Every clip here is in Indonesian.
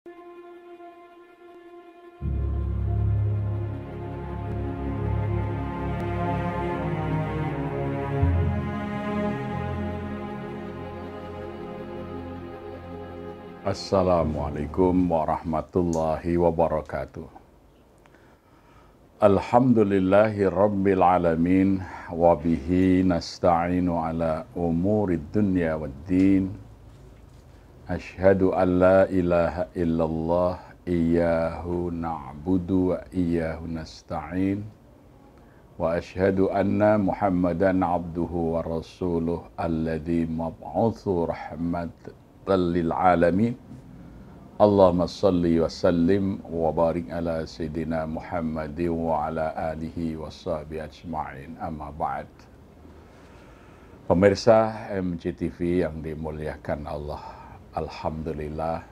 Assalamualaikum warahmatullahi wabarakatuh. Alhamdulillahi rabbil alamin, wabihi nasta'inu ala umurid dunya waddin. Ashhadu an la ilaha illallah, iyyahu na'budu wa iyyahu nasta'in. Wa ashhadu anna Muhammadan abduhu wa rasuluh alladzi mab'utsu rahmatan lil alamin. Allahumma salli wa sallim wa barik ala sayyidina Muhammadin wa ala alihi wa sahbihi ajma'in, amma ba'd. Pemirsa MCTV yang dimuliakan Allah, alhamdulillah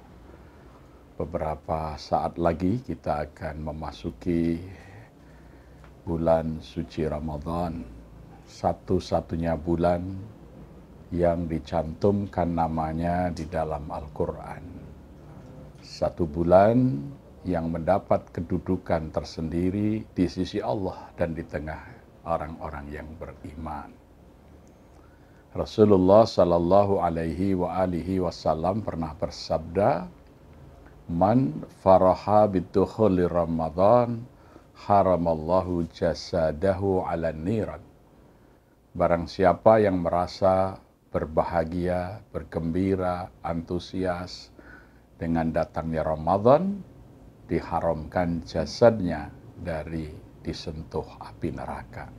beberapa saat lagi kita akan memasuki bulan suci Ramadan, satu-satunya bulan yang dicantumkan namanya di dalam Al-Quran. Satu bulan yang mendapat kedudukan tersendiri di sisi Allah dan di tengah orang-orang yang beriman. Rasulullah Sallallahu Alaihi Wasallam pernah bersabda, "Man faraha bidukhuli Ramadan, haramallahu jasadahu ala niran." Barang siapa yang merasa berbahagia, bergembira, antusias dengan datangnya Ramadan, diharamkan jasadnya dari disentuh api neraka.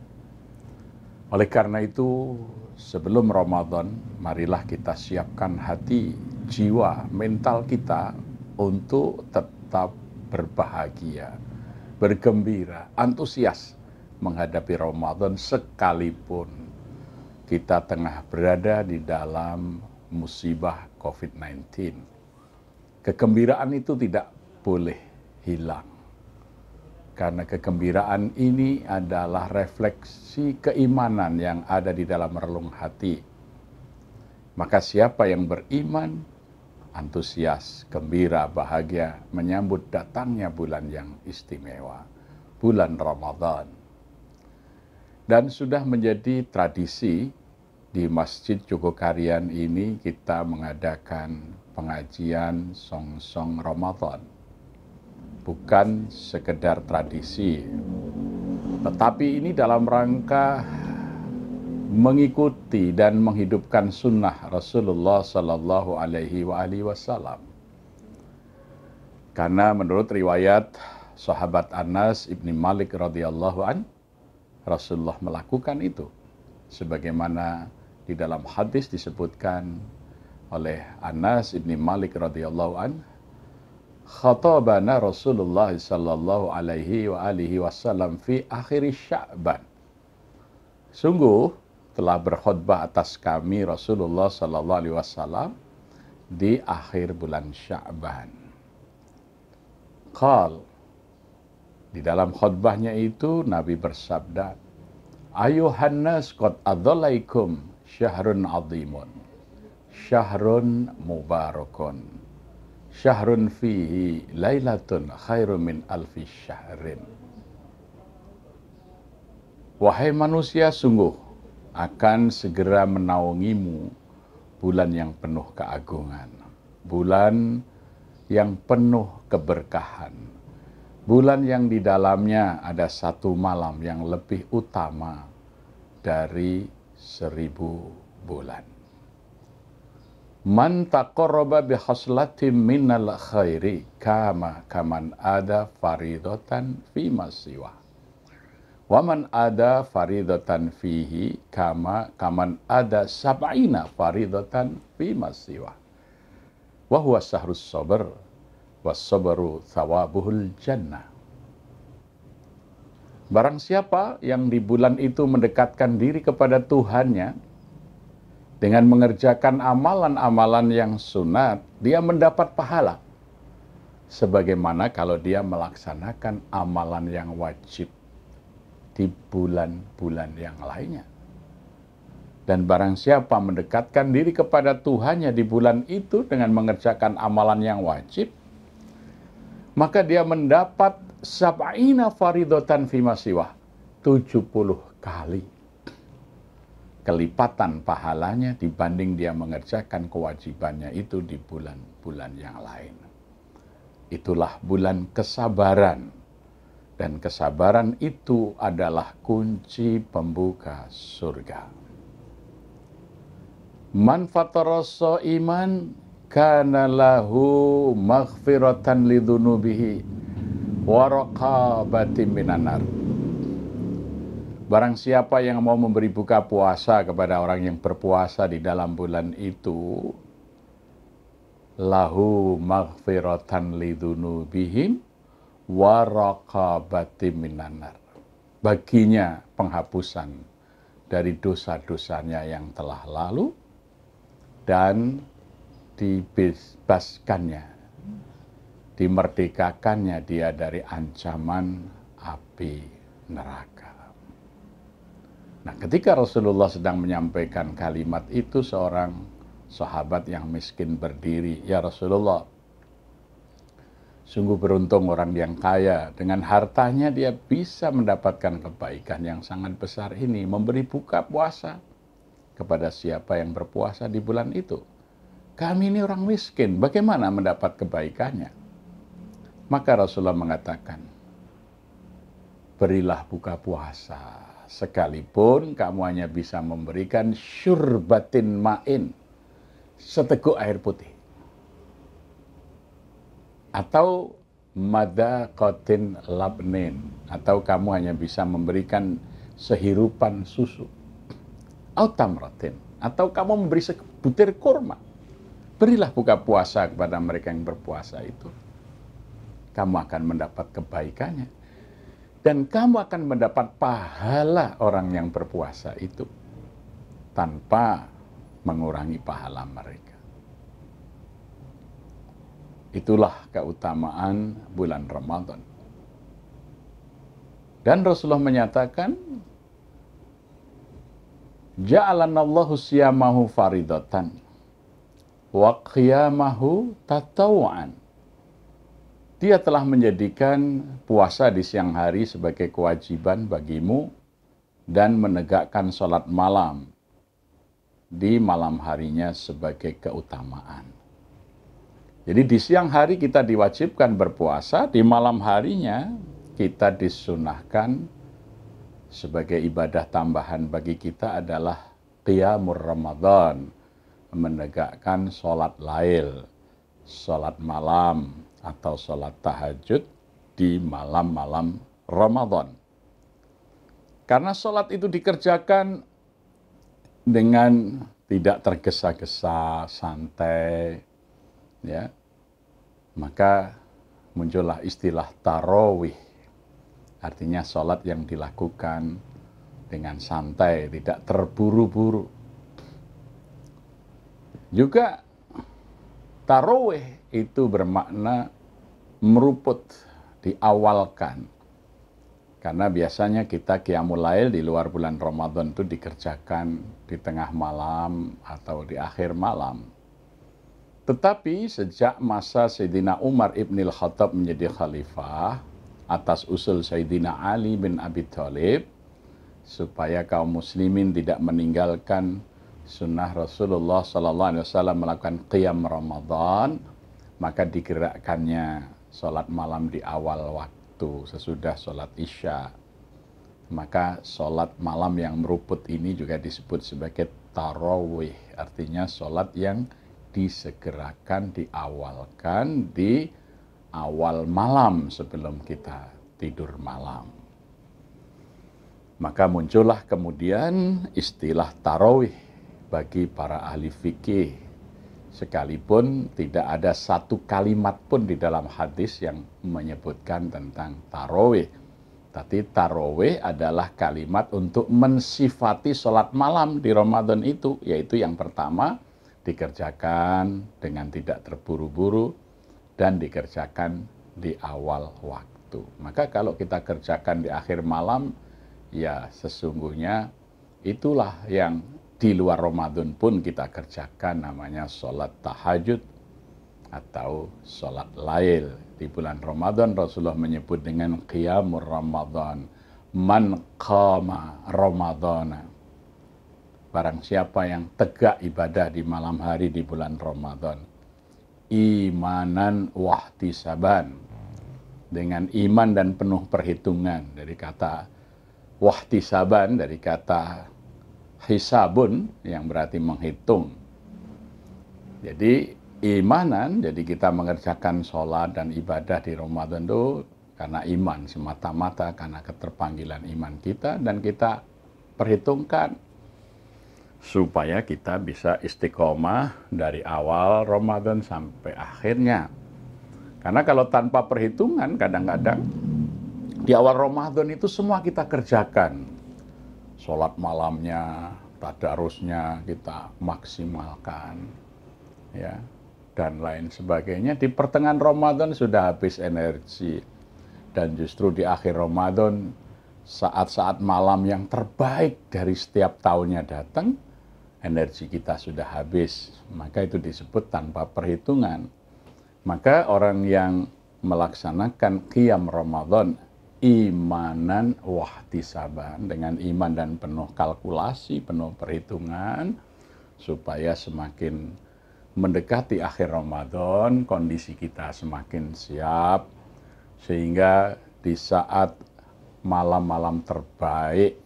Oleh karena itu, sebelum Ramadan, marilah kita siapkan hati, jiwa, mental kita untuk tetap berbahagia, bergembira, antusias menghadapi Ramadan sekalipun kita tengah berada di dalam musibah COVID-19. Kegembiraan itu tidak boleh hilang. Karena kegembiraan ini adalah refleksi keimanan yang ada di dalam relung hati. Maka siapa yang beriman, antusias, gembira, bahagia menyambut datangnya bulan yang istimewa, bulan Ramadan. Dan sudah menjadi tradisi di Masjid Jogokarian ini kita mengadakan pengajian song-song Ramadan. Bukan sekedar tradisi, tetapi ini dalam rangka mengikuti dan menghidupkan sunnah Rasulullah Sallallahu Alaihi Wasallam. Karena menurut riwayat sahabat Anas ibni Malik radhiyallahu an, Rasulullah melakukan itu. Sebagaimana di dalam hadis disebutkan oleh Anas ibni Malik radhiyallahu an, khatabana Rasulullah sallallahu alaihi wasallam fi akhir Sya'ban. Sungguh telah berkhutbah atas kami Rasulullah sallallahu alaihi wasallam di akhir bulan Sya'ban. Qal, di dalam khutbahnya itu Nabi bersabda, ayuhan nas qad adzallaikum syahrun azimun, syahrun mubarakun, syahrun fihi lailatun khairum min alfi syahrin. Wahai manusia, sungguh akan segera menaungimu bulan yang penuh keagungan, bulan yang penuh keberkahan, bulan yang di dalamnya ada satu malam yang lebih utama dari 1000 bulan. Man taqarraba bi khaslatin minal khairi kaman ada faridatan fi masiwa. Wa man ada faridatan fihi kaman ada sab'ina faridatan fi masiwa. Wa huwa syahrus sabr was sabru thawabuhul jannah. Barang siapa yang di bulan itu mendekatkan diri kepada Tuhannya dengan mengerjakan amalan-amalan yang sunat, dia mendapat pahala. Sebagaimana kalau dia melaksanakan amalan yang wajib di bulan-bulan yang lainnya. Dan barang siapa mendekatkan diri kepada Tuhannya di bulan itu dengan mengerjakan amalan yang wajib, maka dia mendapat sab'ina faridatan fima siwah, 70 kali kelipatan pahalanya dibanding dia mengerjakan kewajibannya itu di bulan-bulan yang lain. Itulah bulan kesabaran. Dan kesabaran itu adalah kunci pembuka surga. Man fatarasa iman kana lahu maghfiratan lidzunubihi wa raqabatin minan nar. Barang siapa yang mau memberi buka puasa kepada orang yang berpuasa di dalam bulan itu, lahu maghfiratan lidzunubihim wa raqabatin minan nar. Baginya penghapusan dari dosa-dosanya yang telah lalu dan dibebaskannya, dimerdekakannya dia dari ancaman api neraka. Nah, ketika Rasulullah sedang menyampaikan kalimat itu, seorang sahabat yang miskin berdiri, "Ya Rasulullah, sungguh beruntung orang yang kaya, dengan hartanya dia bisa mendapatkan kebaikan yang sangat besar ini, memberi buka puasa kepada siapa yang berpuasa di bulan itu. Kami ini orang miskin, bagaimana mendapat kebaikannya?" Maka Rasulullah mengatakan, "Berilah buka puasa, sekalipun kamu hanya bisa memberikan syurbatin ma'in, seteguk air putih, atau madaqatin labnin, atau kamu hanya bisa memberikan sehirupan susu, atau tamratin, atau kamu memberi sebutir kurma. Berilah buka puasa kepada mereka yang berpuasa itu. Kamu akan mendapat kebaikannya. Dan kamu akan mendapat pahala orang yang berpuasa itu tanpa mengurangi pahala mereka." Itulah keutamaan bulan Ramadan. Dan Rasulullah menyatakan, "Ja'alanallahu siyamahu faridatan wa qiyamahu tatawu'an." Dia telah menjadikan puasa di siang hari sebagai kewajiban bagimu dan menegakkan sholat malam di malam harinya sebagai keutamaan. Jadi di siang hari kita diwajibkan berpuasa, di malam harinya kita disunahkan sebagai ibadah tambahan bagi kita adalah qiyamur Ramadan, menegakkan sholat lail, sholat malam, atau sholat tahajud di malam-malam Ramadan. Karena sholat itu dikerjakan dengan tidak tergesa-gesa, santai, ya, maka muncullah istilah tarawih. Artinya sholat yang dilakukan dengan santai, tidak terburu-buru. Juga tarawih itu bermakna meruput, diawalkan. Karena biasanya kita qiyamul lail di luar bulan Ramadan itu dikerjakan di tengah malam atau di akhir malam. Tetapi sejak masa Sayyidina Umar ibn al-Khattab menjadi khalifah atas usul Sayyidina Ali bin Abi Thalib, supaya kaum muslimin tidak meninggalkan sunnah Rasulullah SAW melakukan qiyam Ramadan, maka digerakkannya sholat malam di awal waktu sesudah sholat isya. Maka sholat malam yang meruput ini juga disebut sebagai tarawih, artinya sholat yang disegerakan, diawalkan di awal malam sebelum kita tidur malam. Maka muncullah kemudian istilah tarawih bagi para ahli fikih. Sekalipun tidak ada satu kalimat pun di dalam hadis yang menyebutkan tentang tarawih. Tapi tarawih adalah kalimat untuk mensifati sholat malam di Ramadan itu. Yaitu yang pertama, dikerjakan dengan tidak terburu-buru dan dikerjakan di awal waktu. Maka kalau kita kerjakan di akhir malam, ya sesungguhnya itulah yang di luar Ramadan pun kita kerjakan, namanya sholat tahajud atau sholat lail. Di bulan Ramadan Rasulullah menyebut dengan qiyamur Ramadan. Man qama Ramadana. Barang siapa yang tegak ibadah di malam hari di bulan Ramadan. Imanan wahtisaban. Dengan iman dan penuh perhitungan. Dari kata wahtisaban, dari kata hisabun yang berarti menghitung. Jadi imanan, jadi kita mengerjakan sholat dan ibadah di Ramadan itu karena iman semata-mata, karena keterpanggilan iman kita, dan kita perhitungkan supaya kita bisa istiqomah dari awal Ramadan sampai akhirnya. Karena kalau tanpa perhitungan kadang-kadang di awal Ramadan itu semua kita kerjakan. Sholat malamnya, tadarusnya kita maksimalkan, ya, dan lain sebagainya. Di pertengahan Ramadan sudah habis energi, dan justru di akhir Ramadan saat-saat malam yang terbaik dari setiap tahunnya datang, energi kita sudah habis. Maka itu disebut tanpa perhitungan. Maka orang yang melaksanakan qiyam Ramadan imanan wahtisaban, dengan iman dan penuh kalkulasi, penuh perhitungan, supaya semakin mendekati akhir Ramadan, kondisi kita semakin siap, sehingga di saat malam-malam terbaik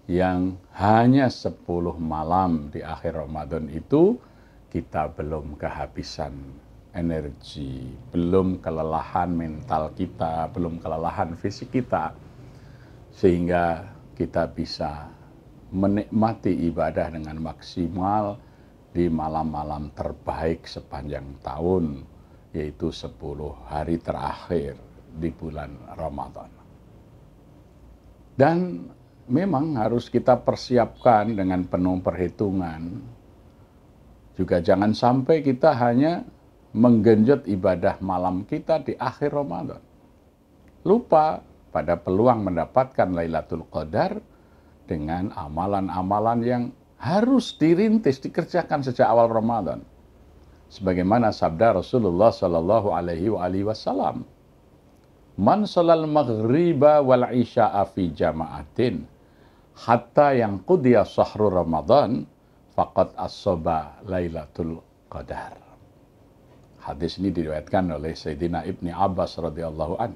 yang hanya 10 malam di akhir Ramadan itu, kita belum kehabisan energi, belum kelelahan mental kita, belum kelelahan fisik kita, sehingga kita bisa menikmati ibadah dengan maksimal di malam-malam terbaik sepanjang tahun, yaitu 10 hari terakhir di bulan Ramadan. Dan memang harus kita persiapkan dengan penuh perhitungan. Juga jangan sampai kita hanya menggenjot ibadah malam kita di akhir Ramadan. Lupa pada peluang mendapatkan Lailatul Qadar dengan amalan-amalan yang harus dirintis, dikerjakan sejak awal Ramadan. Sebagaimana sabda Rasulullah sallallahu alaihi wasallam, "Man shalal maghriba wal isya'a fi jama'atin hatta yang qudiya sahru Ramadan faqad as-soba Lailatul Qadar." Hadis ini diriwayatkan oleh Sayyidina Ibni Abbas radhiyallahu an.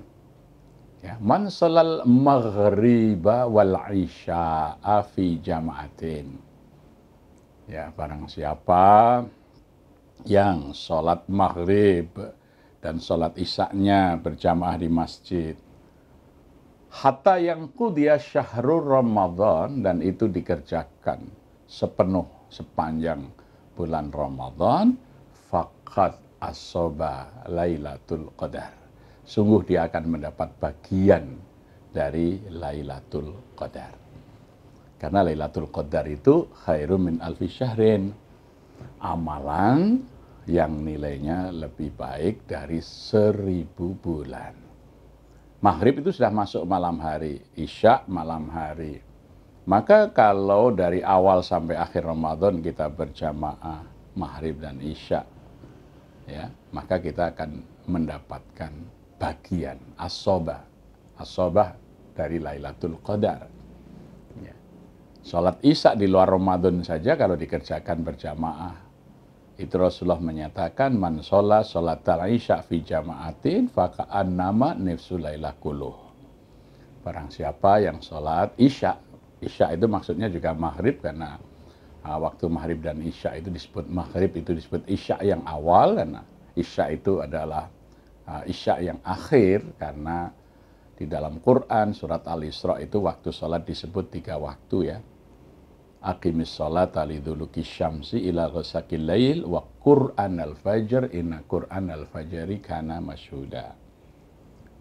Ya, man shalal maghriba wal isya'a fi jama'atin. Ya, barang siapa yang sholat maghrib dan sholat isya-nya berjamaah di masjid, hatta yang qudiya syahrul Ramadan, dan itu dikerjakan sepanjang bulan Ramadan, faqad as-soba Lailatul Qadar. Sungguh dia akan mendapat bagian dari Lailatul Qadar. Karena Lailatul Qadar itu khairum min alfi syahrin. Amalan yang nilainya lebih baik dari 1000 bulan. Maghrib itu sudah masuk malam hari, isya malam hari. Maka kalau dari awal sampai akhir Ramadan kita berjamaah maghrib dan isya, ya, maka kita akan mendapatkan bagian as-sobah dari Lailatul Qadar. Ya. Sholat isya di luar Ramadan saja kalau dikerjakan berjamaah, itu Rasulullah menyatakan, man sholat al-isya fi jama'atin faka'annama nifsu lailah kuluh. Barang siapa yang sholat isya itu maksudnya juga maghrib, karena waktu maghrib dan isya itu disebut maghrib, itu disebut isya yang awal, karena isya itu adalah isya yang akhir, karena di dalam Quran surat Al-Isra itu waktu sholat disebut 3 waktu, ya. Aqimis sholata liduluki syamsi ila ghasaqil lail wa Qur'an al-fajr inna Qur'an al-fajri kana masyhuda.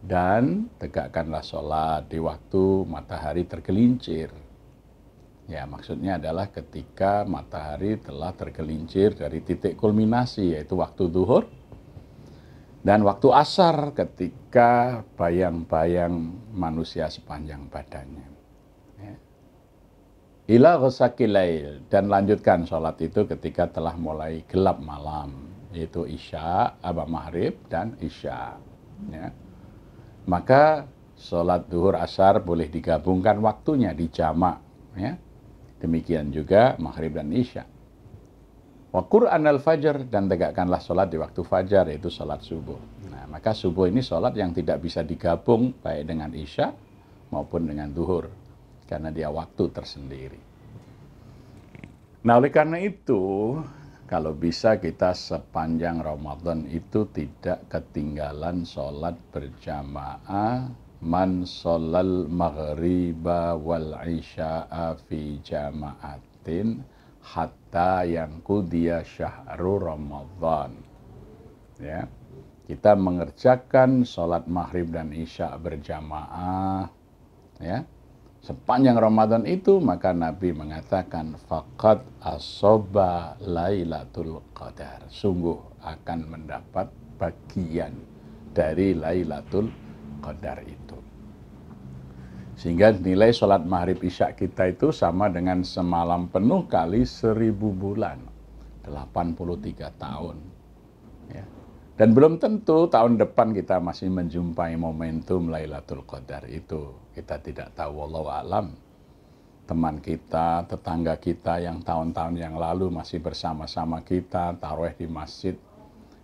Dan tegakkanlah sholat di waktu matahari tergelincir. Ya, maksudnya adalah ketika matahari telah tergelincir dari titik kulminasi, yaitu waktu zuhur, dan waktu asar ketika bayang-bayang manusia sepanjang badannya. Ya. Ila ghasaqil lail, dan lanjutkan sholat itu ketika telah mulai gelap malam, yaitu isya, maghrib dan isya. Ya. Maka sholat duhur asar boleh digabungkan waktunya di jamak. Ya. Demikian juga maghrib dan isya. Wa Qur'an al-fajr, dan tegakkanlah sholat di waktu fajar, yaitu sholat subuh. Nah, maka subuh ini sholat yang tidak bisa digabung baik dengan isya maupun dengan duhur, karena dia waktu tersendiri. Nah, oleh karena itu, kalau bisa kita sepanjang Ramadan itu tidak ketinggalan sholat berjamaah. Man sholal maghriba wal isya'a fi jama'atin hatta yang kudiya syahru Ramadan. Ya, kita mengerjakan sholat maghrib dan isya berjamaah, ya, sepanjang Ramadan itu, maka Nabi mengatakan faqad asoba lailatul qadar, sungguh akan mendapat bagian dari lailatul qadar itu. Sehingga nilai sholat maghrib isya kita itu sama dengan semalam penuh kali 1000 bulan, 83 tahun. Ya. Dan belum tentu tahun depan kita masih menjumpai momentum Lailatul Qadar itu. Kita tidak tahu, wallahu a'lam. Teman kita, tetangga kita yang tahun-tahun yang lalu masih bersama-sama kita, tarawih di masjid,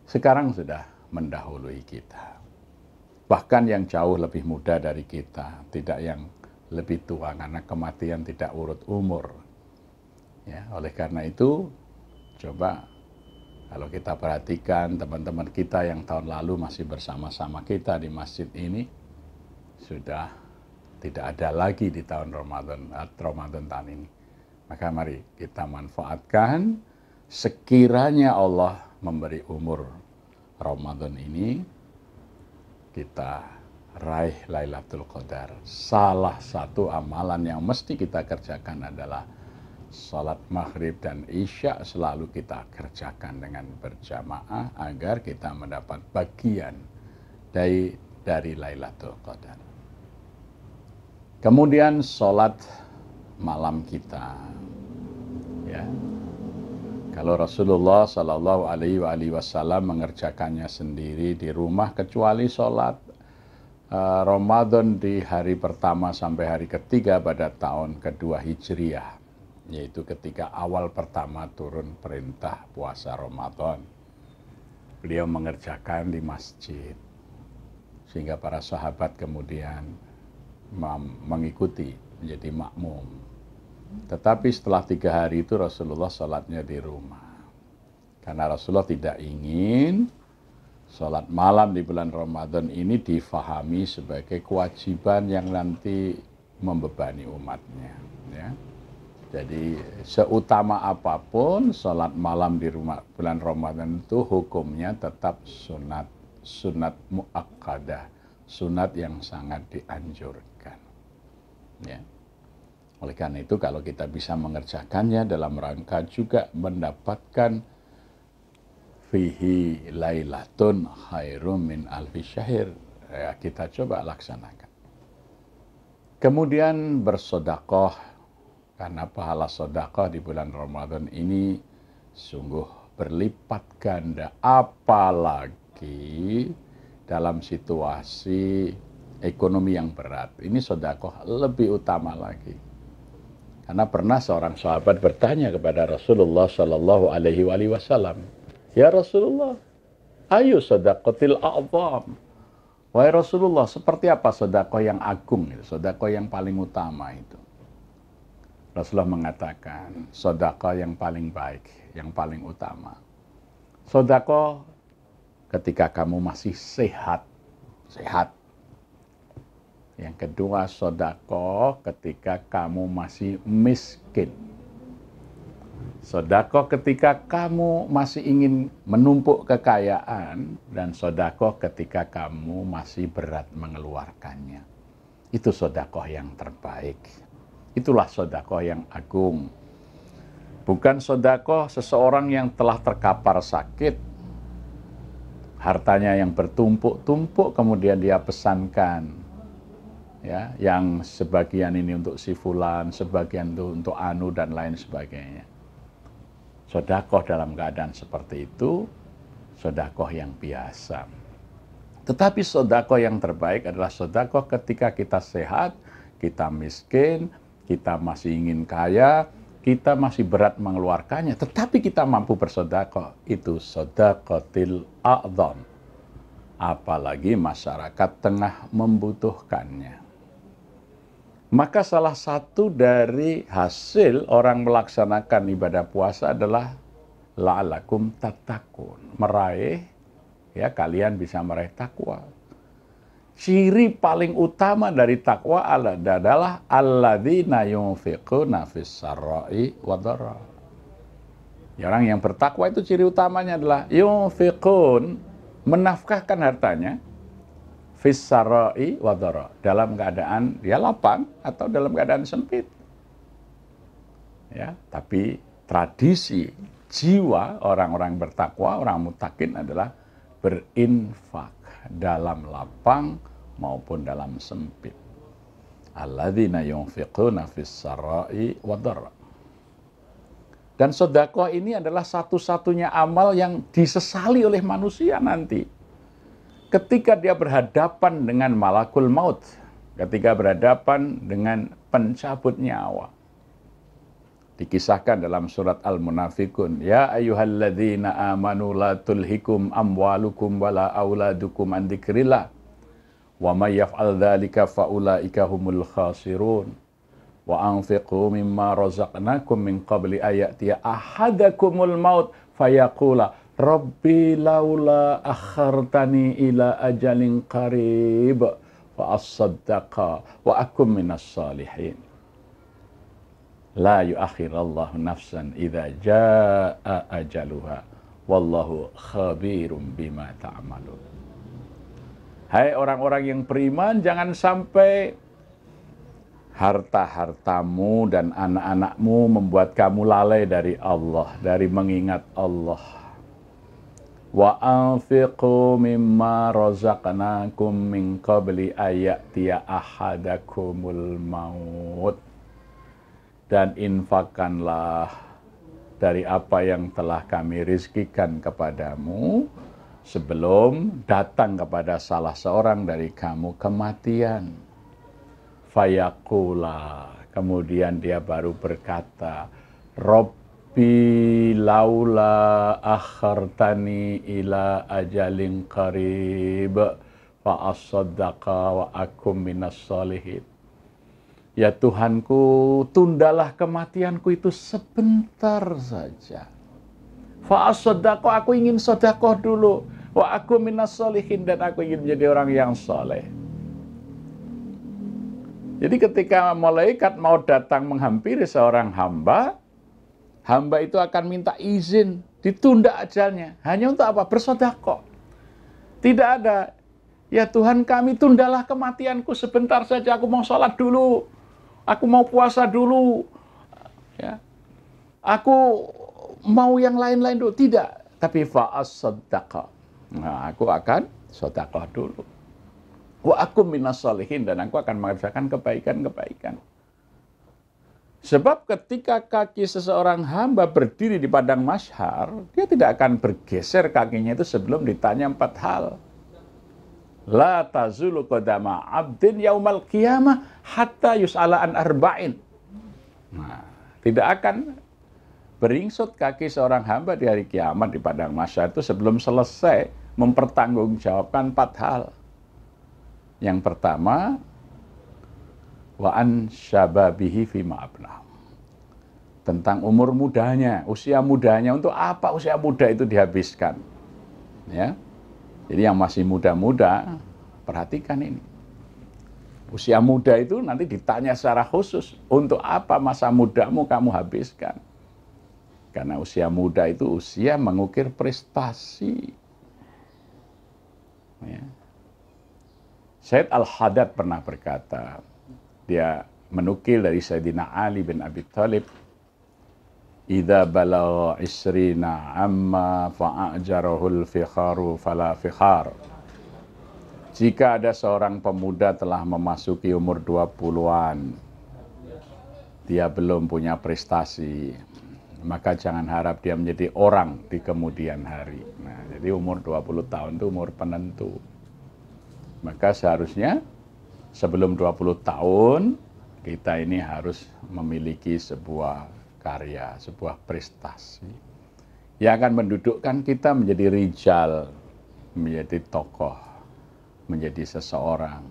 sekarang sudah mendahului kita. Bahkan yang jauh lebih muda dari kita, tidak yang lebih tua, karena kematian tidak urut umur. Ya, oleh karena itu, coba kalau kita perhatikan teman-teman kita yang tahun lalu masih bersama-sama kita di masjid ini, sudah tidak ada lagi di tahun Ramadan tahun ini. Maka mari kita manfaatkan sekiranya Allah memberi umur Ramadan ini, kita raih Lailatul Qadar. Salah satu amalan yang mesti kita kerjakan adalah salat maghrib dan isya selalu kita kerjakan dengan berjamaah agar kita mendapat bagian dari Lailatul Qadar. Kemudian salat malam kita, ya. Kalau Rasulullah Shallallahu Alaihi Wasallam mengerjakannya sendiri di rumah, kecuali sholat Ramadan di hari pertama sampai hari ketiga pada tahun kedua Hijriah, yaitu ketika awal pertama turun perintah puasa Ramadan. Beliau mengerjakan di masjid, sehingga para sahabat kemudian mengikuti menjadi makmum. Tetapi setelah 3 hari itu Rasulullah sholatnya di rumah. Karena Rasulullah tidak ingin sholat malam di bulan Ramadan ini difahami sebagai kewajiban yang nanti membebani umatnya. Ya. Jadi seutama apapun sholat malam di rumah bulan Ramadan itu hukumnya tetap sunat muakkadah, sunat yang sangat dianjurkan. Ya. Oleh karena itu kalau kita bisa mengerjakannya dalam rangka juga mendapatkan fihi lailatun khairum min alfi syahr, ya, kita coba laksanakan. Kemudian bersedekah, karena pahala sedekah di bulan Ramadan ini sungguh berlipat ganda, apalagi dalam situasi ekonomi yang berat. Ini sedekah lebih utama lagi. Karena pernah seorang sahabat bertanya kepada Rasulullah Shallallahu Alaihi Wasallam, ya Rasulullah, ayu sedekahil a'zam. Wahai Rasulullah, seperti apa sedekah yang agung, sedekah yang paling utama itu? Rasulullah mengatakan, sedekah yang paling baik, yang paling utama. Sedekah ketika kamu masih sehat. Yang kedua, sedekah ketika kamu masih miskin. Sedekah ketika kamu masih ingin menumpuk kekayaan, dan sedekah ketika kamu masih berat mengeluarkannya. Itu sedekah yang terbaik. Itulah sedekah yang agung. Bukan sedekah seseorang yang telah terkapar sakit, hartanya yang bertumpuk-tumpuk kemudian dia pesankan, ya, yang sebagian ini untuk si fulan, sebagian itu untuk anu dan lain sebagainya. Sedekah dalam keadaan seperti itu sedekah yang biasa. Tetapi sedekah yang terbaik adalah sedekah ketika kita sehat, kita miskin, kita masih ingin kaya, kita masih berat mengeluarkannya, tetapi kita mampu bersedekah. Itu sedekatil a'dzam. Apalagi masyarakat tengah membutuhkannya. Maka salah satu dari hasil orang melaksanakan ibadah puasa adalah la'alakum tattaqun, meraih, ya, kalian bisa meraih takwa. Ciri paling utama dari takwa adalah alladzina yunfiquna fis sarra'i wadh-dharra. Orang yang bertakwa itu ciri utamanya adalah yunfiqun, menafkahkan hartanya, fis sarra'i wadh-dharra, dalam keadaan dia lapang atau dalam keadaan sempit. Ya, tapi tradisi jiwa orang-orang bertakwa, orang muttaqin adalah berinfak dalam lapang maupun dalam sempit. Alladzina yunfiquna fis sarra'i wadh-dharra. Dan sedekah ini adalah satu-satunya amal yang disesali oleh manusia nanti. Ketika dia berhadapan dengan malakul maut, ketika berhadapan dengan pencabut nyawa. Dikisahkan dalam surat Al-Munafikun, ya ayyuhalladzina amanu la tulhikum amwalukum wala auladukum an dzikrillah wa may yaf'al dzalika faulaika humul khasirun wa anfiqu mimma razaqnakum min qabli ayatiya ahadakumul maut fayaqula rabbi laula akhartani ila ajalin qarib fa asaddaqa wa akum minas salihin. La yuakhirallahu nafsan idza jaa ajaluha wallahu khabirum bima ta'malun. Hai orang-orang yang beriman, jangan sampai harta-hartamu dan anak-anakmu membuat kamu lalai dari Allah, dari mengingat Allah. Wa anfiqu mimma razaqnakum min qabli ayatiya ahadakumul maut. Dan infakkanlah dari apa yang telah kami rizkikan kepadamu sebelum datang kepada salah seorang dari kamu kematian. Fayaqula, kemudian dia baru berkata, Rabbi laula akhartani ila ajalin qarib fa asaddaqa wa akum minas salihin. Ya Tuhanku, tundalah kematianku itu sebentar saja. Fa'asodakoh, aku ingin sodakoh dulu. Wa aku minas solihin, dan aku ingin menjadi orang yang soleh. Jadi ketika malaikat mau datang menghampiri seorang hamba, hamba itu akan minta izin, ditunda ajalnya. Hanya untuk apa? Bersodakoh. Tidak ada, ya Tuhan kami, tundalah kematianku sebentar saja, aku mau sholat dulu. Aku mau puasa dulu, ya. Aku mau yang lain-lain dulu. Tidak, tapi fa'as-sadaqah. Nah, aku akan sedekah dulu. Wa aku minas sholihin, dan aku akan mengerjakan kebaikan-kebaikan. Sebab ketika kaki seseorang hamba berdiri di padang mahsyar, dia tidak akan bergeser kakinya itu sebelum ditanya 4 hal. La tazulu qadama abdin yaumal qiyamah hatta yus'ala an arba'in. Nah, tidak akan beringsut kaki seorang hamba di hari kiamat di padang mahsyar itu sebelum selesai mempertanggungjawabkan 4 hal. Yang pertama, wa an syababihi fima abnah. Tentang umur mudanya, usia mudanya, untuk apa usia muda itu dihabiskan. Ya. Jadi yang masih muda-muda, perhatikan ini. Usia muda itu nanti ditanya secara khusus, untuk apa masa mudamu kamu habiskan? Karena usia muda itu usia mengukir prestasi. Ya. Said Al-Haddad pernah berkata, dia menukil dari Sayyidina Ali bin Abi Thalib, idza balagha isrina amma fa'ajarahul fikharu fala fikhar. Jika ada seorang pemuda telah memasuki umur 20-an, dia belum punya prestasi, maka jangan harap dia menjadi orang di kemudian hari. Nah, jadi umur 20 tahun itu umur penentu. Maka seharusnya sebelum 20 tahun kita ini harus memiliki sebuah karya, sebuah prestasi yang akan mendudukkan kita menjadi rijal, menjadi tokoh, menjadi seseorang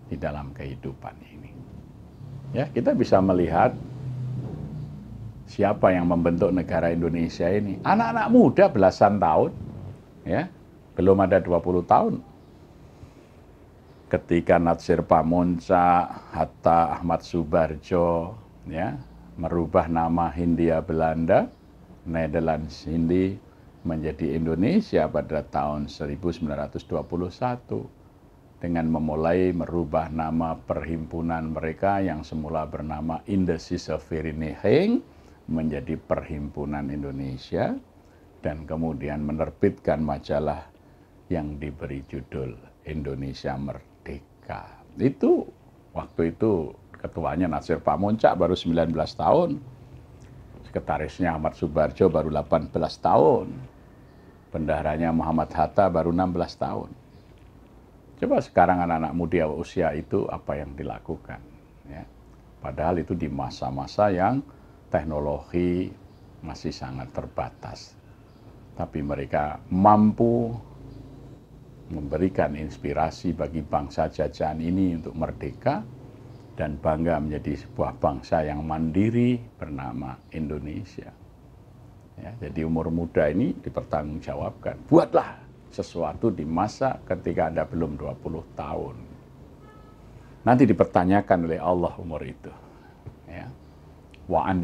di dalam kehidupan ini. Ya, kita bisa melihat siapa yang membentuk negara Indonesia ini. Anak-anak muda belasan tahun, ya, belum ada 20 tahun. Ketika Natsir Pamonca, Hatta Ahmad Subarjo, ya, merubah nama Hindia Belanda, Netherlands Hindi menjadi Indonesia pada tahun 1921 dengan memulai merubah nama perhimpunan mereka yang semula bernama Indische Vereniging menjadi Perhimpunan Indonesia dan kemudian menerbitkan majalah yang diberi judul Indonesia Merdeka. Itu waktu itu ketuanya Natsir Pamonca baru 19 tahun. Sekretarisnya Ahmad Subarjo baru 18 tahun. Bendaharanya Muhammad Hatta baru 16 tahun. Coba sekarang anak-anak muda usia itu apa yang dilakukan. Ya. Padahal itu di masa-masa yang teknologi masih sangat terbatas. Tapi mereka mampu memberikan inspirasi bagi bangsa jajahan ini untuk merdeka dan bangga menjadi sebuah bangsa yang mandiri bernama Indonesia. Ya, jadi umur muda ini dipertanggungjawabkan. Buatlah sesuatu di masa ketika Anda belum 20 tahun. Nanti dipertanyakan oleh Allah umur itu. Ya. Wa an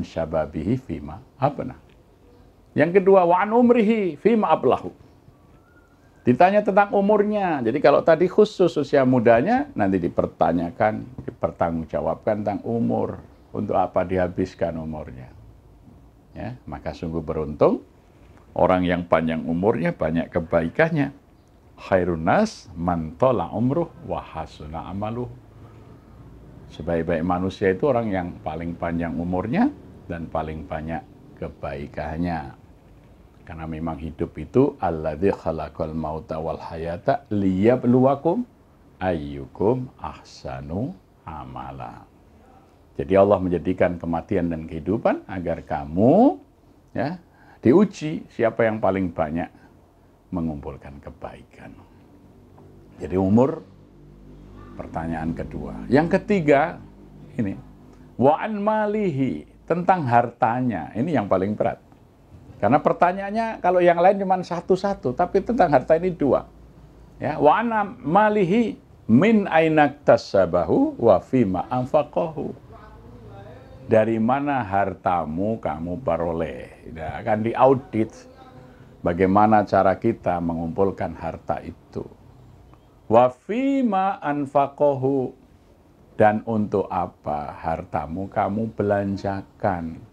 syababihi fima abna. Yang kedua, wa an umrihi fima ablahu. Ditanya tentang umurnya. Jadi kalau tadi khusus usia mudanya, nanti dipertanggungjawabkan tentang umur. Untuk apa dihabiskan umurnya. Ya, maka sungguh beruntung orang yang panjang umurnya banyak kebaikannya. Khairun nas man tala umruh wa hasuna amaluh. Sebaik-baik manusia itu orang yang paling panjang umurnya dan paling banyak kebaikannya. Karena memang hidup itu alladzi khalaqal mauta wal hayata liyabluwakum ayyukum ahsanu amala. Jadi Allah menjadikan kematian dan kehidupan agar kamu ya diuji siapa yang paling banyak mengumpulkan kebaikan. Jadi umur pertanyaan kedua. Yang ketiga ini wa an malihi, tentang hartanya. Ini yang paling berat. Karena pertanyaannya kalau yang lain cuma satu-satu, tapi tentang harta ini dua. Ya, wa ana malihi min ainaktasabahu wa fima anfaqahu. Dari mana hartamu kamu peroleh? Nah, akan diaudit bagaimana cara kita mengumpulkan harta itu. Wa fima anfaqahu, dan untuk apa hartamu kamu belanjakan.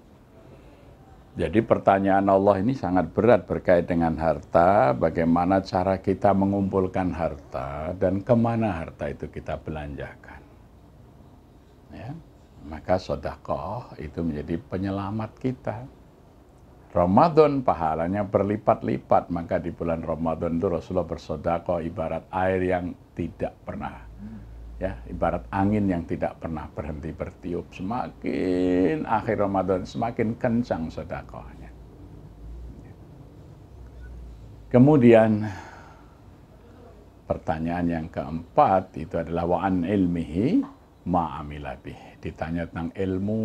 Jadi pertanyaan Allah ini sangat berat berkait dengan harta, bagaimana cara kita mengumpulkan harta, dan kemana harta itu kita belanjakan. Ya, maka sedekah itu menjadi penyelamat kita. Ramadan pahalanya berlipat-lipat, maka di bulan Ramadan itu Rasulullah bersedekah ibarat air yang tidak pernah, ya, ibarat angin yang tidak pernah berhenti bertiup. Semakin akhir Ramadan semakin kencang sedekahnya. Kemudian pertanyaan yang keempat itu adalah wa an ilmihi ma amila bih. Ditanya tentang ilmu.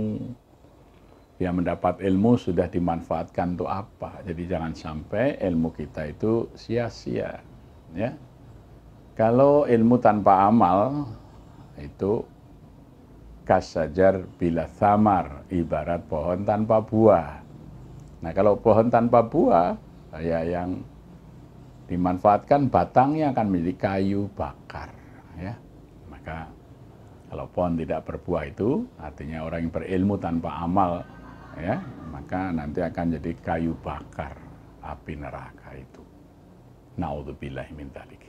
Yang mendapat ilmu sudah dimanfaatkan untuk apa? Jadi jangan sampai ilmu kita itu sia-sia, ya. Kalau ilmu tanpa amal itu kasajar bila thamar, ibarat pohon tanpa buah. Nah, kalau pohon tanpa buah, ya yang dimanfaatkan batangnya akan menjadi kayu bakar, ya. Maka kalau pohon tidak berbuah itu artinya orang yang berilmu tanpa amal, ya, maka nanti akan jadi kayu bakar api neraka itu. Naudzubillahi min dzalik.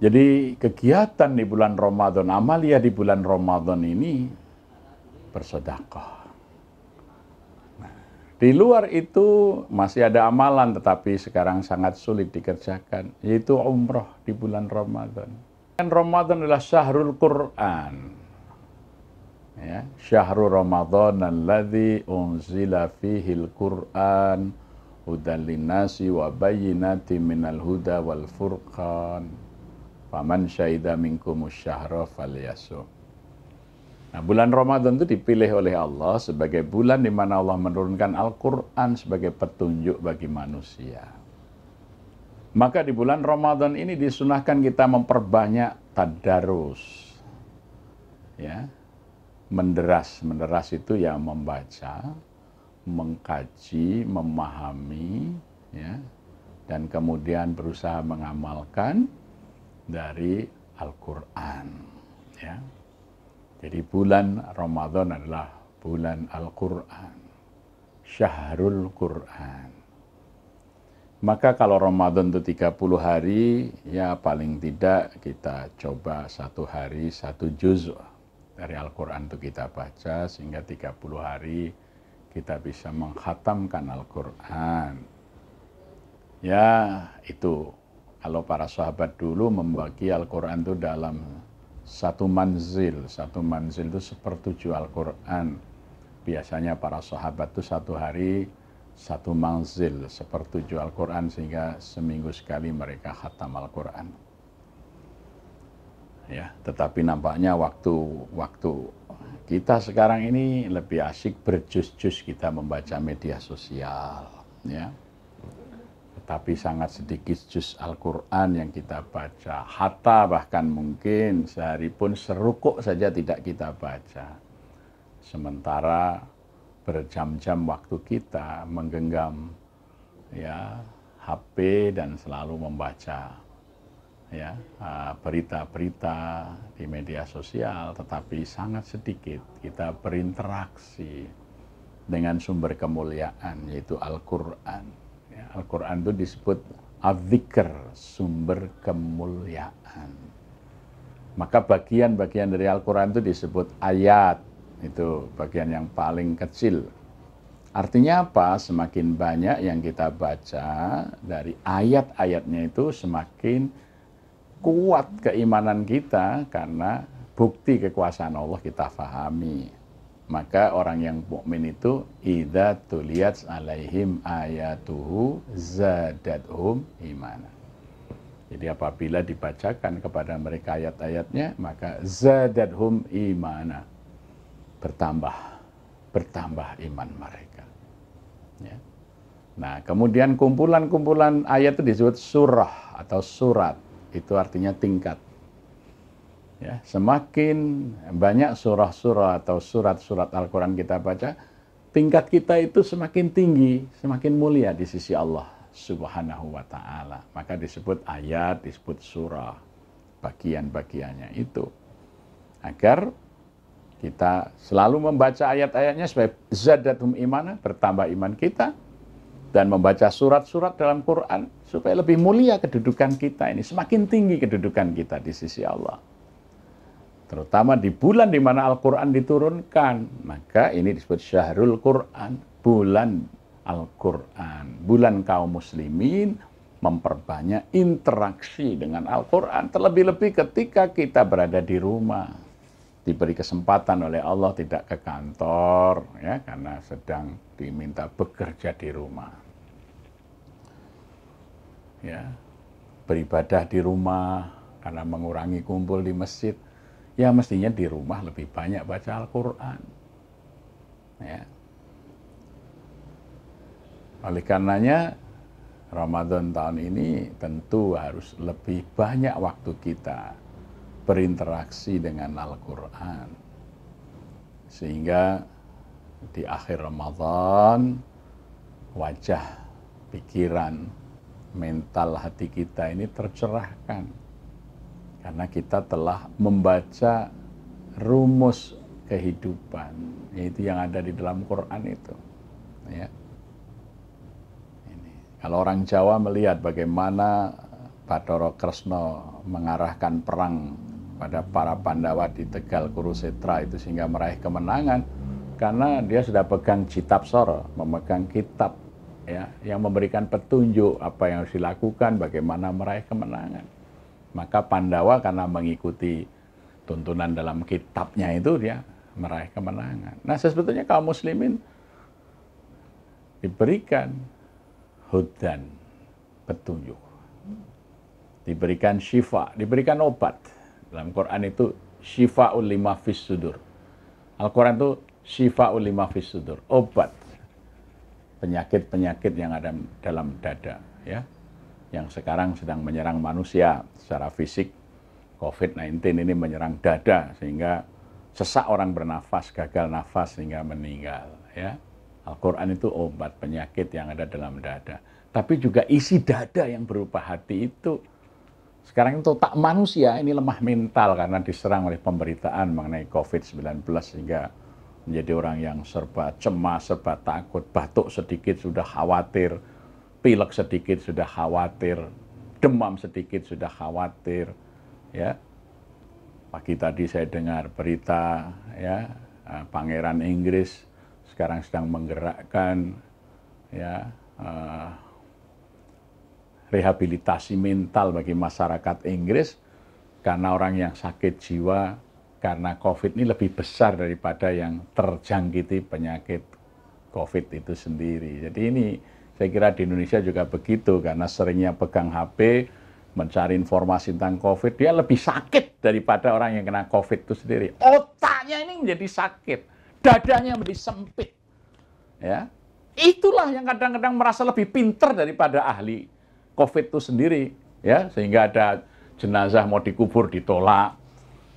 Jadi kegiatan di bulan Ramadan, amalia di bulan Ramadan ini bersedekah. Nah, Di luar itu masih ada amalan, tetapi sekarang sangat sulit dikerjakan, yaitu umroh di bulan Ramadan. Dan Ramadan adalah syahrul Quran. Ya, syahrul Ramadan alladzi unzila fihil Quran hudan linnasi wa bayyinatin minal huda wal furqan. Faman syahida minkumus syahra falyasum. Nah, bulan Ramadan itu dipilih oleh Allah sebagai bulan di mana Allah menurunkan Al-Quran sebagai petunjuk bagi manusia. Maka di bulan Ramadan ini disunahkan kita memperbanyak tadarus. Ya. Menderas itu ya membaca, mengkaji, memahami, ya, dan kemudian berusaha mengamalkan dari Al-Quran. Ya. Jadi bulan Ramadan adalah bulan Al-Quran, Syahrul Quran. Maka kalau Ramadan itu 30 hari, ya paling tidak kita coba 1 hari 1 juz dari Al-Quran itu kita baca, sehingga 30 hari kita bisa mengkhatamkan Al-Quran. Ya itu, kalau para sahabat dulu membagi Al-Quran itu dalam satu manzil itu 1/7 Al-Quran. Biasanya para sahabat itu 1 hari 1 manzil, 1/7 Al-Quran, sehingga seminggu sekali mereka khatam Al-Quran. Ya, tetapi nampaknya waktu kita sekarang ini lebih asik berjus-jus kita membaca media sosial, ya. Tetapi sangat sedikit juz Al-Quran yang kita baca. Hatta bahkan mungkin sehari pun serukuk saja tidak kita baca. Sementara berjam-jam waktu kita menggenggam ya HP dan selalu membaca ya berita-berita di media sosial, tetapi sangat sedikit kita berinteraksi dengan sumber kemuliaan, yaitu Al-Quran. Al-Quran itu disebut az-zikr, sumber kemuliaan. Maka bagian-bagian dari Al-Quran itu disebut ayat, itu bagian yang paling kecil. Artinya apa? Semakin banyak yang kita baca dari ayat-ayatnya itu, semakin kuat keimanan kita, karena bukti kekuasaan Allah kita fahami. Maka orang yang mukmin itu idza tuliyat alaihim ayatuhu zadathum imana. Jadi apabila dibacakan kepada mereka ayat-ayatnya, maka zadathum imana. Bertambah iman mereka. Ya. Nah, kemudian kumpulan-kumpulan ayat itu disebut surah atau surat. Itu artinya tingkat. Ya, semakin banyak surah-surah atau surat-surat Al-Quran kita baca, tingkat kita itu semakin tinggi, semakin mulia di sisi Allah Subhanahu wa Ta'ala. Maka disebut ayat, disebut surah, bagian-bagiannya itu. Agar kita selalu membaca ayat-ayatnya supaya zadathum imana, bertambah iman kita, dan membaca surat-surat dalam Quran supaya lebih mulia kedudukan kita ini, semakin tinggi kedudukan kita di sisi Allah. Terutama di bulan di mana Al-Quran diturunkan, maka ini disebut Syahrul Quran, bulan Al-Quran, bulan kaum muslimin memperbanyak interaksi dengan Al-Quran, terlebih-lebih ketika kita berada di rumah, diberi kesempatan oleh Allah tidak ke kantor, ya, karena sedang diminta bekerja di rumah, ya, beribadah di rumah karena mengurangi kumpul di masjid. Ya mestinya di rumah lebih banyak baca Al-Quran. Ya. Oleh karenanya Ramadan tahun ini tentu harus lebih banyak waktu kita berinteraksi dengan Al-Quran. Sehingga di akhir Ramadan wajah, pikiran, mental hati kita ini tercerahkan. Karena kita telah membaca rumus kehidupan, yaitu yang ada di dalam Quran itu. Ya. Ini. Kalau orang Jawa melihat bagaimana Bathara Kresna mengarahkan perang pada para Pandawa di Tegal Kurusetra itu sehingga meraih kemenangan, karena dia sudah pegang kitab soro, memegang kitab ya yang memberikan petunjuk apa yang harus dilakukan, bagaimana meraih kemenangan. Maka Pandawa karena mengikuti tuntunan dalam kitabnya itu dia meraih kemenangan. Nah, sebetulnya kaum muslimin diberikan hudan, petunjuk. Diberikan syifa, diberikan obat. Dalam Quran itu syifa'ul lima fis sudur. Al-Quran itu syifa'ul lima fis sudur, obat penyakit-penyakit yang ada dalam dada, ya, yang sekarang sedang menyerang manusia secara fisik. COVID-19 ini menyerang dada sehingga sesak orang bernafas, gagal nafas sehingga meninggal, ya. Al-Quran itu obat penyakit yang ada dalam dada. Tapi juga isi dada yang berupa hati itu sekarang itu otak manusia ini lemah mental karena diserang oleh pemberitaan mengenai COVID-19 sehingga menjadi orang yang serba cemas, serba takut, batuk sedikit sudah khawatir, pilek sedikit sudah khawatir, demam sedikit sudah khawatir, ya. Pagi tadi saya dengar berita, ya, Pangeran Inggris sekarang sedang menggerakkan, ya, rehabilitasi mental bagi masyarakat Inggris karena orang yang sakit jiwa karena COVID ini lebih besar daripada yang terjangkiti penyakit COVID itu sendiri. Jadi ini saya kira di Indonesia juga begitu karena seringnya pegang HP, mencari informasi tentang COVID, dia lebih sakit daripada orang yang kena COVID itu sendiri. Otaknya ini menjadi sakit, dadanya menjadi sempit. Ya, itulah yang kadang-kadang merasa lebih pinter daripada ahli COVID itu sendiri, ya, sehingga ada jenazah mau dikubur ditolak,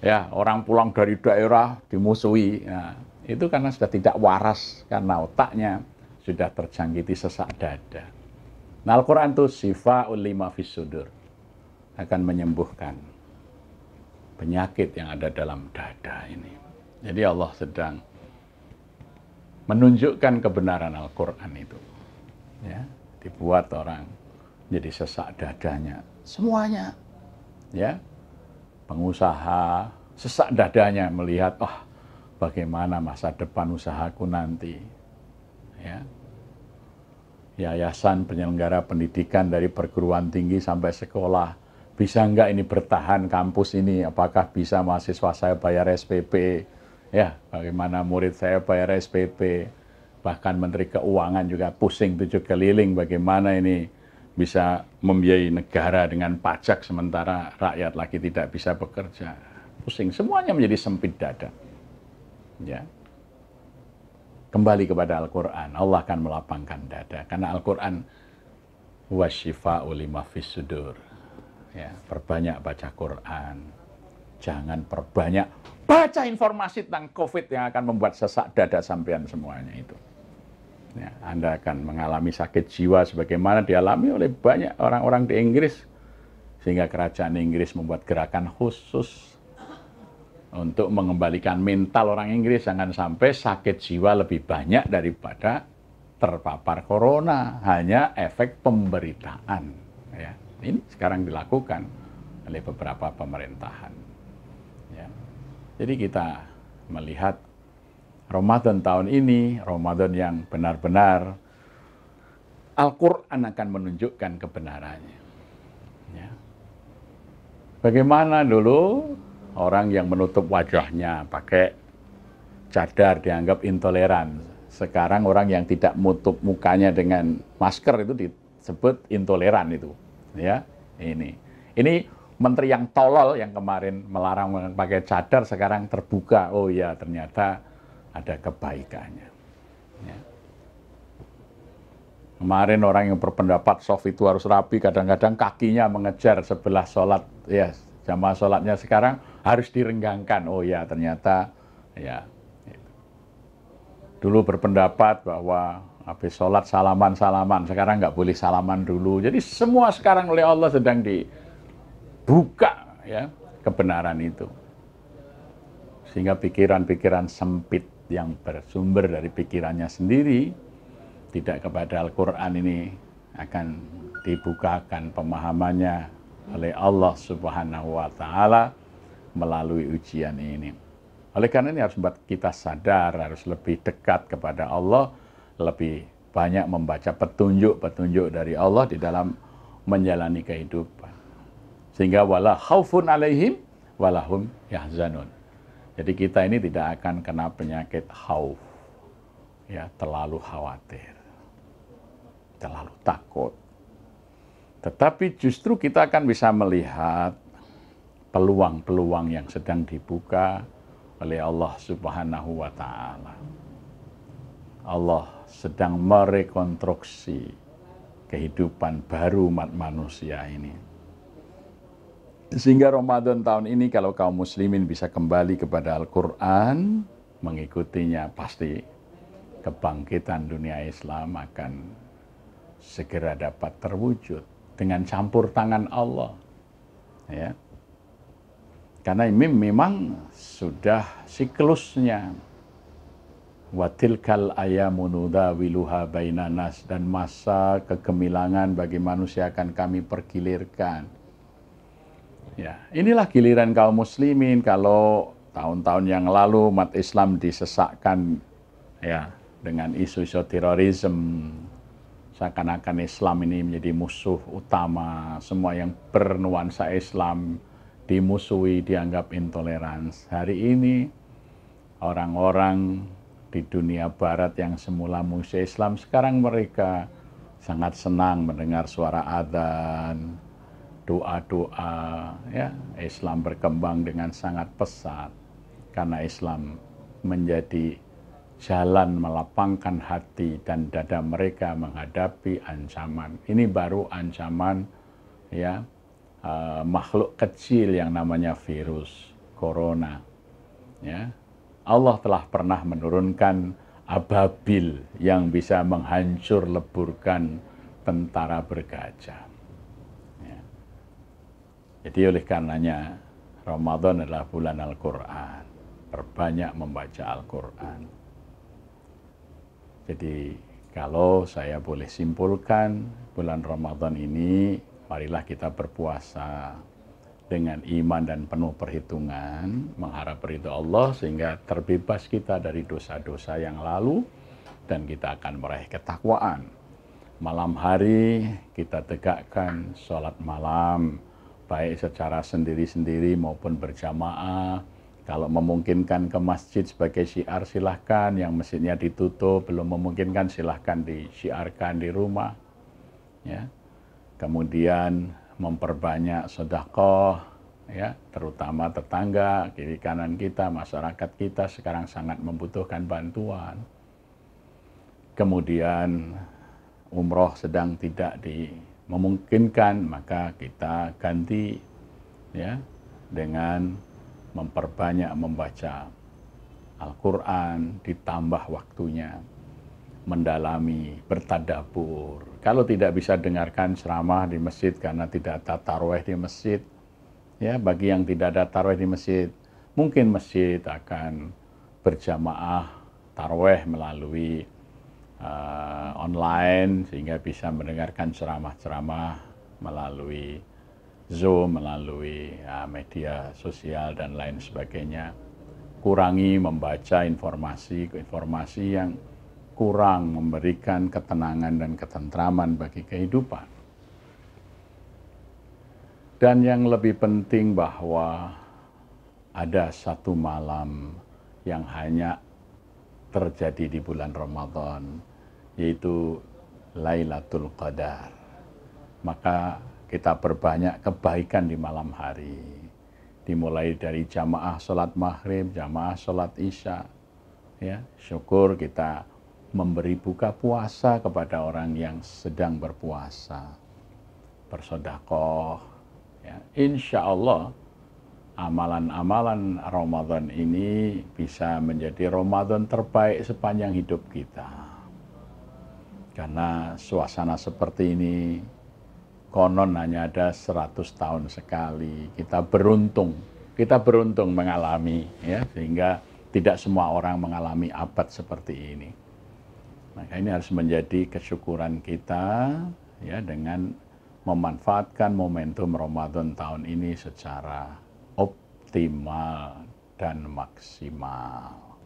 ya, orang pulang dari daerah dimusuhi. Nah, itu karena sudah tidak waras karena otaknya sudah terjangkiti sesak dada. Nah, Al-Quran itu syifa'ul lima fis sudur, akan menyembuhkan penyakit yang ada dalam dada ini. Jadi Allah sedang menunjukkan kebenaran Al-Quran itu, ya, dibuat orang jadi sesak dadanya, semuanya, ya, pengusaha sesak dadanya melihat, bagaimana masa depan usahaku nanti, ya, yayasan penyelenggara pendidikan dari perguruan tinggi sampai sekolah, bisa enggak ini bertahan kampus ini, apakah bisa mahasiswa saya bayar SPP, ya, bagaimana murid saya bayar SPP, bahkan Menteri Keuangan juga pusing 7 keliling bagaimana ini bisa membiayai negara dengan pajak sementara rakyat lagi tidak bisa bekerja. Pusing, semuanya menjadi sempit dada. Ya. Kembali kepada Al-Quran, Allah akan melapangkan dada. Karena Al-Quran wasyifa'u lima fis sudur. Ya, perbanyak baca Quran. Jangan perbanyak baca informasi tentang COVID yang akan membuat sesak dada sampean semuanya itu. Ya, Anda akan mengalami sakit jiwa sebagaimana dialami oleh banyak orang-orang di Inggris. Sehingga kerajaan Inggris membuat gerakan khusus untuk mengembalikan mental orang Inggris. Jangan sampai sakit jiwa lebih banyak daripada terpapar corona. Hanya efek pemberitaan. Ya, ini sekarang dilakukan oleh beberapa pemerintahan. Ya. Jadi kita melihat Ramadan tahun ini, Ramadan yang benar-benar Al-Quran akan menunjukkan kebenarannya. Ya. Bagaimana dulu orang yang menutup wajahnya pakai cadar dianggap intoleran. Sekarang orang yang tidak menutup mukanya dengan masker itu disebut intoleran itu. Ya, ini menteri yang tolol yang kemarin melarang pakai cadar sekarang terbuka. Oh ya, ternyata ada kebaikannya. Ya. Kemarin orang yang berpendapat soft itu harus rapi, kadang-kadang kakinya mengejar sebelah sholat. Ya, jamaah sholatnya sekarang harus direnggangkan. Oh ya, ternyata ya. Dulu berpendapat bahwa habis sholat salaman-salaman, sekarang nggak boleh salaman dulu. Jadi semua sekarang oleh Allah sedang dibuka, ya, kebenaran itu. Sehingga pikiran-pikiran sempit yang bersumber dari pikirannya sendiri tidak kepada Al-Quran ini akan dibukakan pemahamannya oleh Allah Subhanahu wa Ta'ala melalui ujian ini. Oleh karena ini harus membuat kita sadar, harus lebih dekat kepada Allah, lebih banyak membaca petunjuk-petunjuk dari Allah di dalam menjalani kehidupan. Sehingga wala khaufun alaihim walahum yahzanun. Jadi kita ini tidak akan kena penyakit khauf, ya, terlalu khawatir, terlalu takut. Tetapi justru kita akan bisa melihat peluang-peluang yang sedang dibuka oleh Allah Subhanahu wa Ta'ala. Allah sedang merekonstruksi kehidupan baru umat manusia ini. Sehingga Ramadan tahun ini kalau kaum muslimin bisa kembali kepada Al-Quran, mengikutinya, pasti kebangkitan dunia Islam akan segera dapat terwujud dengan campur tangan Allah. Ya. Karena ini memang sudah siklusnya. Watilkal ayamu nudawiluha bainanas, dan masa kegemilangan bagi manusia akan kami pergilirkan. Ya, inilah giliran kaum muslimin. Kalau tahun-tahun yang lalu umat Islam disesakkan ya dengan isu-isu terorisme, seakan-akan Islam ini menjadi musuh utama, semua yang bernuansa Islam dimusuhi, dianggap intoleransi. Hari ini orang-orang di dunia barat yang semula musuh Islam, sekarang mereka sangat senang mendengar suara adzan, doa-doa, ya. Islam berkembang dengan sangat pesat karena Islam menjadi jalan melapangkan hati dan dada mereka menghadapi ancaman. Ini baru ancaman, ya, makhluk kecil yang namanya virus corona. Ya. Allah telah pernah menurunkan ababil yang bisa menghancur leburkan tentara bergajah. Jadi oleh karenanya Ramadan adalah bulan Al-Quran. Perbanyak membaca Al-Quran. Jadi kalau saya boleh simpulkan, bulan Ramadan ini marilah kita berpuasa dengan iman dan penuh perhitungan, mengharap ridho Allah sehingga terbebas kita dari dosa-dosa yang lalu dan kita akan meraih ketakwaan. Malam hari kita tegakkan sholat malam, baik secara sendiri-sendiri maupun berjamaah. Kalau memungkinkan ke masjid sebagai syiar silahkan, yang masjidnya ditutup belum memungkinkan silahkan disyiarkan di rumah. Ya. Kemudian memperbanyak sedekah, ya, terutama tetangga, kiri kanan kita, masyarakat kita sekarang sangat membutuhkan bantuan. Kemudian umroh sedang tidak memungkinkan, maka kita ganti, ya, dengan memperbanyak membaca Al-Quran, ditambah waktunya mendalami, bertadabbur. Kalau tidak bisa dengarkan ceramah di masjid karena tidak ada tarawih di masjid, ya, bagi yang tidak ada tarawih di masjid, mungkin masjid akan berjamaah tarawih melalui online sehingga bisa mendengarkan ceramah-ceramah melalui Zoom, melalui media sosial dan lain sebagainya. Kurangi membaca informasi yang kurang memberikan ketenangan dan ketentraman bagi kehidupan. Dan yang lebih penting bahwa ada satu malam yang hanya terjadi di bulan Ramadan, yaitu Lailatul Qadar. Maka kita perbanyak kebaikan di malam hari. Dimulai dari jamaah sholat maghrib, jamaah sholat isya. Ya, syukur kita memberi buka puasa kepada orang yang sedang berpuasa. Bersedekah. Ya, insya Allah amalan-amalan Ramadan ini bisa menjadi Ramadan terbaik sepanjang hidup kita. Karena suasana seperti ini konon hanya ada 100 tahun sekali. Kita beruntung mengalami, ya, sehingga tidak semua orang mengalami abad seperti ini. Maka ini harus menjadi kesyukuran kita, ya, dengan memanfaatkan momentum Ramadan tahun ini secara optimal dan maksimal.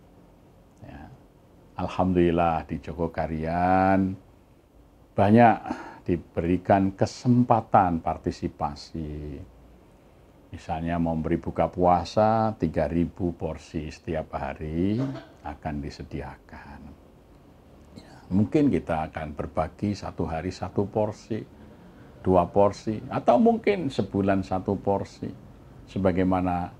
Ya. Alhamdulillah di Jogokarian banyak diberikan kesempatan partisipasi. Misalnya memberi buka puasa 3.000 porsi setiap hari akan disediakan. Ya, mungkin kita akan berbagi satu hari 1 porsi, 2 porsi, atau mungkin sebulan 1 porsi. Sebagaimana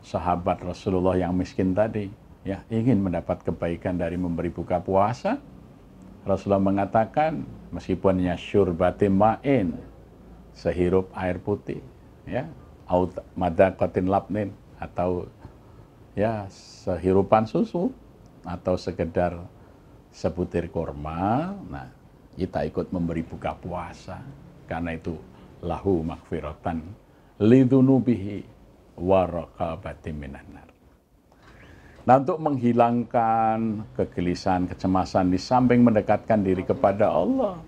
sahabat Rasulullah yang miskin tadi, ya ingin mendapat kebaikan dari memberi buka puasa. Rasulullah mengatakan meskipun syurbatin ma'in, sehirup air putih, ya, madaqatin labnin, atau ya sehirupan susu, atau sekedar sebutir kurma, nah kita ikut memberi buka puasa karena itu lahu maghfiratan lidzunubihi wa raqabatin minan nar. Nah, untuk menghilangkan kegelisahan, kecemasan, di samping mendekatkan diri kepada Allah,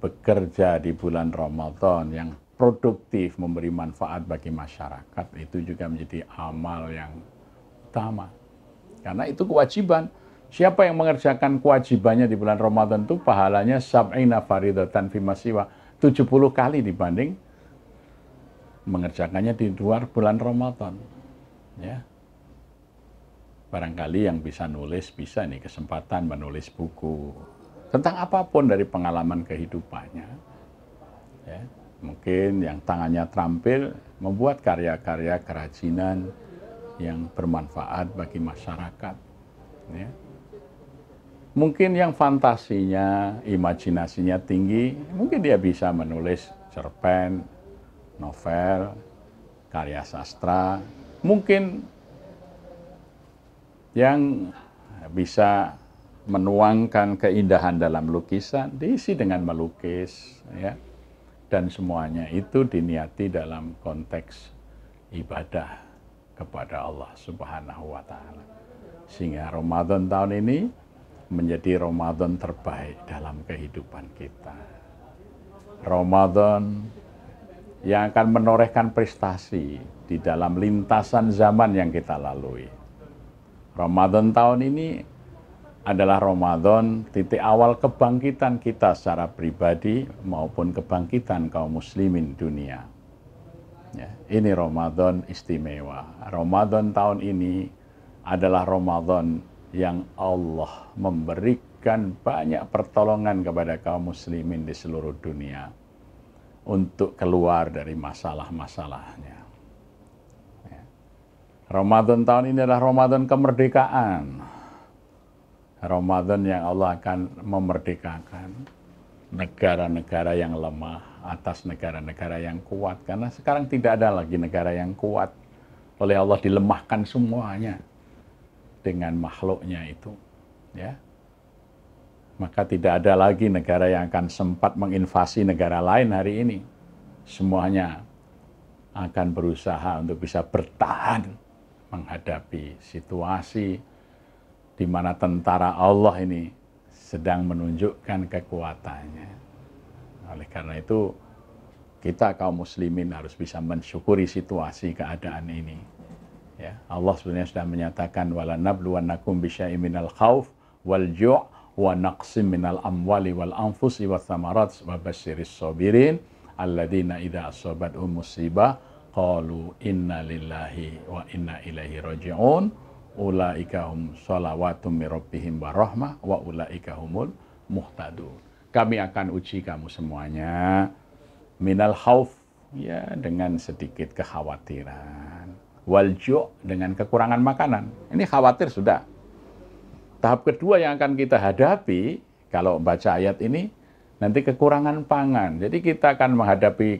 bekerja di bulan Ramadan yang produktif, memberi manfaat bagi masyarakat, itu juga menjadi amal yang utama. Karena itu kewajiban. Siapa yang mengerjakan kewajibannya di bulan Ramadan itu pahalanya sab'ina faridatan fima siwa, 70 kali dibanding mengerjakannya di luar bulan Ramadan. Ya. Barangkali yang bisa nulis, bisa nih kesempatan menulis buku tentang apapun dari pengalaman kehidupannya. Ya, mungkin yang tangannya terampil membuat karya-karya kerajinan yang bermanfaat bagi masyarakat. Ya. Mungkin yang fantasinya, imajinasinya tinggi, mungkin dia bisa menulis cerpen, novel, karya sastra. Mungkin yang bisa menuangkan keindahan dalam lukisan, diisi dengan melukis, ya. Dan semuanya itu diniati dalam konteks ibadah kepada Allah Subhanahu wa Ta'ala. Sehingga Ramadan tahun ini menjadi Ramadan terbaik dalam kehidupan kita. Ramadan yang akan menorehkan prestasi di dalam lintasan zaman yang kita lalui. Ramadan tahun ini adalah Ramadan titik awal kebangkitan kita secara pribadi maupun kebangkitan kaum muslimin dunia. Ya, ini Ramadan istimewa. Ramadan tahun ini adalah Ramadan yang Allah memberikan banyak pertolongan kepada kaum muslimin di seluruh dunia untuk keluar dari masalah-masalahnya. Ramadan tahun ini adalah Ramadan kemerdekaan. Ramadan yang Allah akan memerdekakan negara-negara yang lemah atas negara-negara yang kuat. Karena sekarang tidak ada lagi negara yang kuat. Oleh Allah dilemahkan semuanya dengan makhluknya itu. Ya. Maka tidak ada lagi negara yang akan sempat menginvasi negara lain hari ini. Semuanya akan berusaha untuk bisa bertahan menghadapi situasi di mana tentara Allah ini sedang menunjukkan kekuatannya. Oleh karena itu, kita kaum muslimin harus bisa mensyukuri situasi keadaan ini. Ya, Allah sebenarnya sudah menyatakan wala nabluwannakum bisyai'in minal khauf wal ju' wa naqsim minal amwali wal anfusi wath thamarat wa basyiris sabirin alladzina idza asabathum musibah qalu inna lillahi wa inna ilaihi raji'un ulaika hum shalawatum mir rabbihim wa rahmah wa ulaika humul muhtadun. Kami akan uji kamu semuanya minal khauf, ya, dengan sedikit kekhawatiran, wal ju' dengan kekurangan makanan. Ini khawatir sudah. Tahap kedua yang akan kita hadapi kalau baca ayat ini nanti kekurangan pangan. Jadi kita akan menghadapi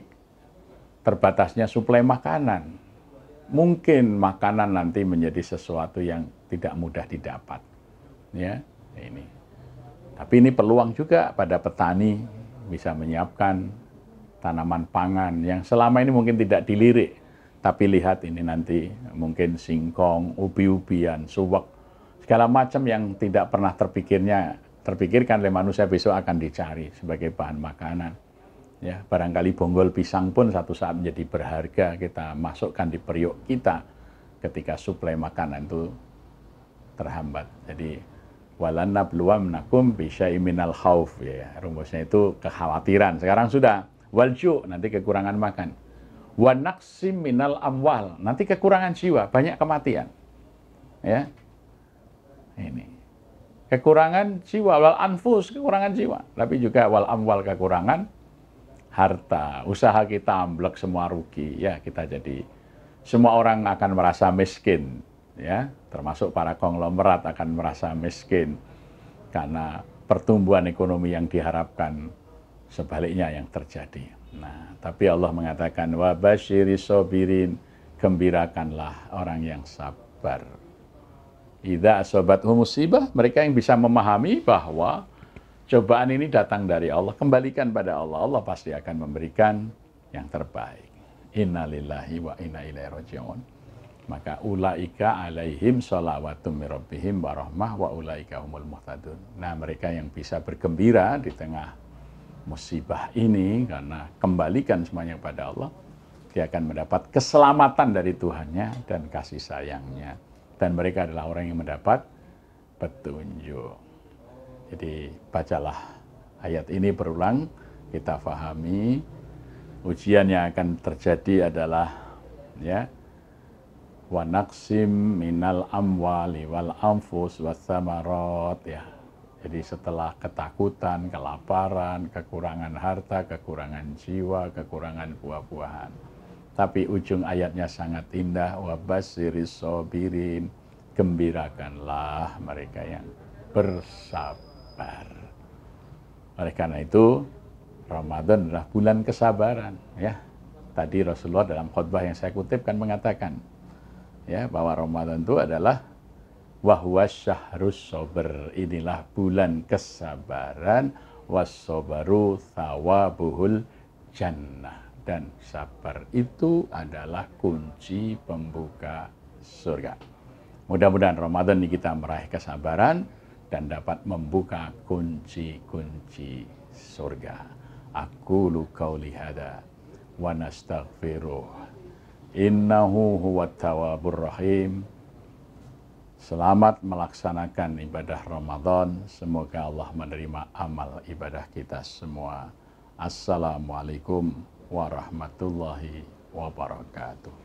terbatasnya suplai makanan. Mungkin makanan nanti menjadi sesuatu yang tidak mudah didapat. Ya, ini. Tapi ini peluang juga pada petani bisa menyiapkan tanaman pangan yang selama ini mungkin tidak dilirik. Tapi lihat ini nanti mungkin singkong, ubi-ubian, suwak, segala macam yang tidak pernah terpikirkan oleh manusia besok akan dicari sebagai bahan makanan. Ya, barangkali bonggol pisang pun satu saat menjadi berharga, kita masukkan di periuk kita ketika suplai makanan itu terhambat. Jadi walanabluwamnakum bisyai'im minal khauf, ya, rumusnya itu kekhawatiran. Sekarang sudah walju, nanti kekurangan makan. Wa naqsim minal amwal, nanti kekurangan jiwa, banyak kematian. Ya. Ini. Kekurangan jiwa, wal anfus, kekurangan jiwa, tapi juga wal amwal, kekurangan harta. Usaha kita amblek, semua rugi, ya, kita jadi semua orang akan merasa miskin, ya, termasuk para konglomerat akan merasa miskin karena pertumbuhan ekonomi yang diharapkan sebaliknya yang terjadi. Nah, tapi Allah mengatakan wa basyiris sabirin, gembirakanlah orang yang sabar. Idza asabathum musibah, mereka yang bisa memahami bahwa cobaan ini datang dari Allah, kembalikan pada Allah. Allah pasti akan memberikan yang terbaik. Innalillahi wa inna ilaihi raji'un. Maka ulaika alaihim shalawatum mir rabbihim wa rahmah wa ulaika humul muhtadun. Nah, mereka yang bisa bergembira di tengah musibah ini karena kembalikan semuanya kepada Allah, dia akan mendapat keselamatan dari Tuhannya dan kasih sayangnya. Dan mereka adalah orang yang mendapat petunjuk. Jadi bacalah ayat ini berulang, kita fahami. Ujian yang akan terjadi adalah, ya, wa naqsim minal amwali wal anfus was samarat, ya. Jadi setelah ketakutan, kelaparan, kekurangan harta, kekurangan jiwa, kekurangan buah-buahan. Tapi ujung ayatnya sangat indah, wa basyiris sabirin, gembirakanlah mereka yang bersabar. Oleh karena itu, Ramadan adalah bulan kesabaran, ya. Tadi Rasulullah dalam khutbah yang saya kutip kan mengatakan, ya, bahwa Ramadan itu adalah wahwa syahrus sabr, inilah bulan kesabaran, wassabaru thawabuhul jannah, dan sabar itu adalah kunci pembuka surga. Mudah-mudahan Ramadan ini kita meraih kesabaran dan dapat membuka kunci-kunci surga. Aqulu qauli hada wa nastaghfiruh innahu huwat tawwabur rahim. Selamat melaksanakan ibadah Ramadan. Semoga Allah menerima amal ibadah kita semua. Assalamualaikum warahmatullahi wabarakatuh.